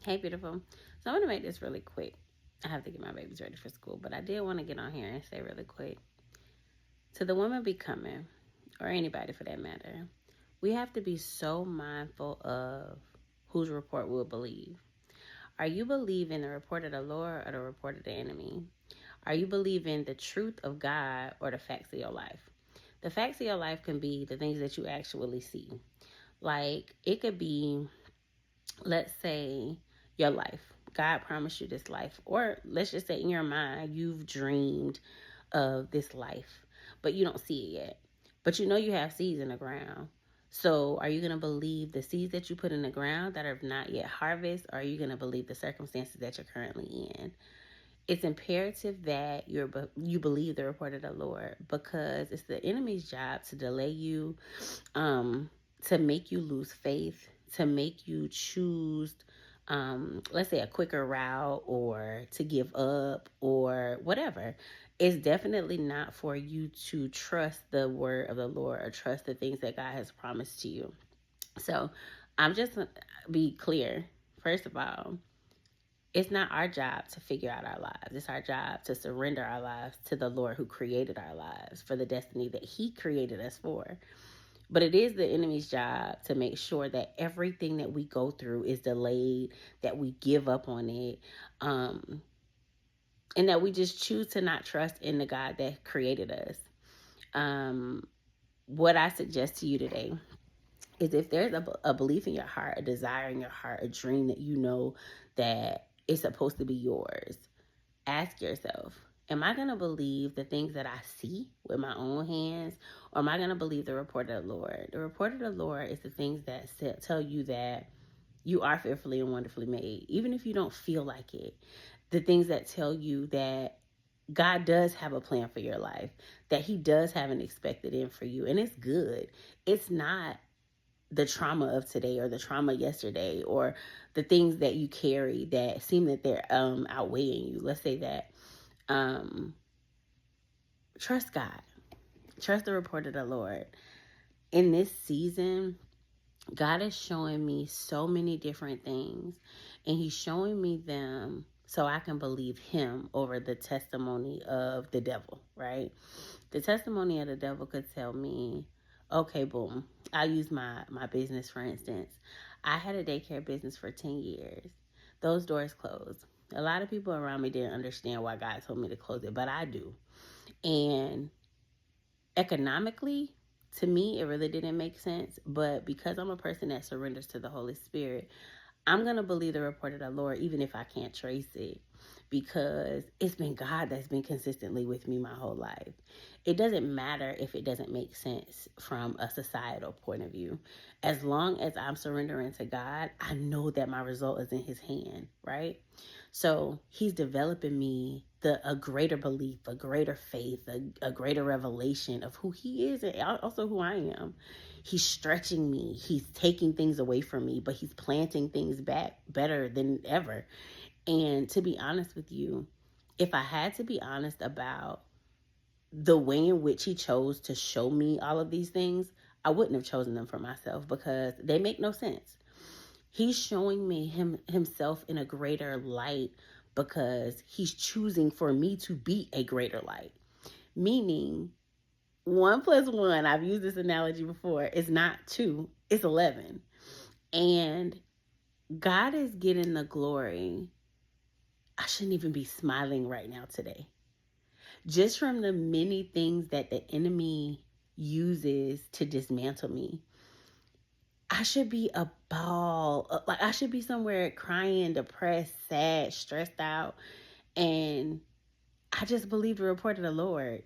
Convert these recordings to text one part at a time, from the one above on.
Hey, beautiful. So I'm going to make this really quick. I have to get my babies ready for school, but I did want to get on here and say really quick. To the woman becoming, or anybody for that matter, we have to be so mindful of whose report we'll believe. Are you believing the report of the Lord or the report of the enemy? Are you believing the truth of God or the facts of your life? The facts of your life can be the things that you actually see. Like, it could be, let's say, your life. God promised you this life. Or let's just say in your mind, you've dreamed of this life, but you don't see it yet. But you know you have seeds in the ground. So are you going to believe the seeds that you put in the ground that are not yet harvest? Or are you going to believe the circumstances that you're currently in? It's imperative that you believe the report of the Lord, because it's the enemy's job to delay you, to make you lose faith, to make you choose, let's say, a quicker route, or to give up, or whatever. It's definitely not for you to trust the word of the Lord or trust the things that God has promised to you. So I'm just be clear. First of all, it's not our job to figure out our lives. It's our job to surrender our lives to the Lord who created our lives for the destiny that he created us for. But it is the enemy's job to make sure that everything that we go through is delayed, that we give up on it, and that we just choose to not trust in the God that created us. What I suggest to you today is, if there's a belief in your heart, a desire in your heart, a dream that you know that is supposed to be yours, ask yourself, am I going to believe the things that I see with my own hands, or am I going to believe the report of the Lord? The report of the Lord is the things that tell you that you are fearfully and wonderfully made, even if you don't feel like it. The things that tell you that God does have a plan for your life, that he does have an expected end for you, and it's good. It's not the trauma of today or the trauma yesterday, or the things that you carry that seem that they're outweighing you. Let's say that. Trust God. Trust the report of the Lord. In this season, God is showing me so many different things, and he's showing me them so I can believe him over the testimony of the devil, right? The testimony of the devil could tell me, okay, boom. I'll use my business, for instance. I had a daycare business for 10 years. Those doors closed. A lot of people around me didn't understand why God told me to close it, but I do. And economically, to me, it really didn't make sense. But because I'm a person that surrenders to the Holy Spirit, I'm going to believe the report of the Lord, even if I can't trace it, because it's been God that's been consistently with me my whole life. It doesn't matter if it doesn't make sense from a societal point of view. As long as I'm surrendering to God, I know that my result is in his hand, right? So he's developing me a greater belief, a greater faith, a greater revelation of who he is and also who I am. He's stretching me. He's taking things away from me, but he's planting things back better than ever. And to be honest with you, if I had to be honest about the way in which he chose to show me all of these things, I wouldn't have chosen them for myself, because they make no sense. He's showing me himself in a greater light because he's choosing for me to be a greater light. Meaning, 1 plus 1, I've used this analogy before, is not 2, it's 11. And God is getting the glory. I shouldn't even be smiling right now today. Just from the many things that the enemy uses to dismantle me, I should be a ball. Like, I should be somewhere crying, depressed, sad, stressed out. And I just believe the report of the Lord.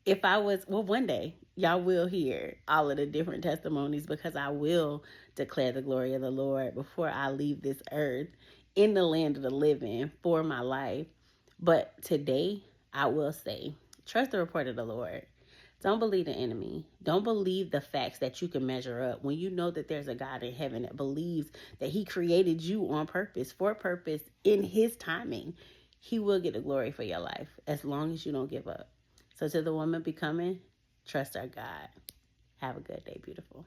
If I was, well, one day y'all will hear all of the different testimonies, because I will declare the glory of the Lord before I leave this earth in the land of the living for my life. But today, I will say, trust the report of the Lord. Don't believe the enemy. Don't believe the facts that you can measure up when you know that there's a God in heaven that believes that he created you on purpose, for purpose, in his timing. He will get the glory for your life as long as you don't give up. So to the woman becoming, trust our God. Have a good day, beautiful.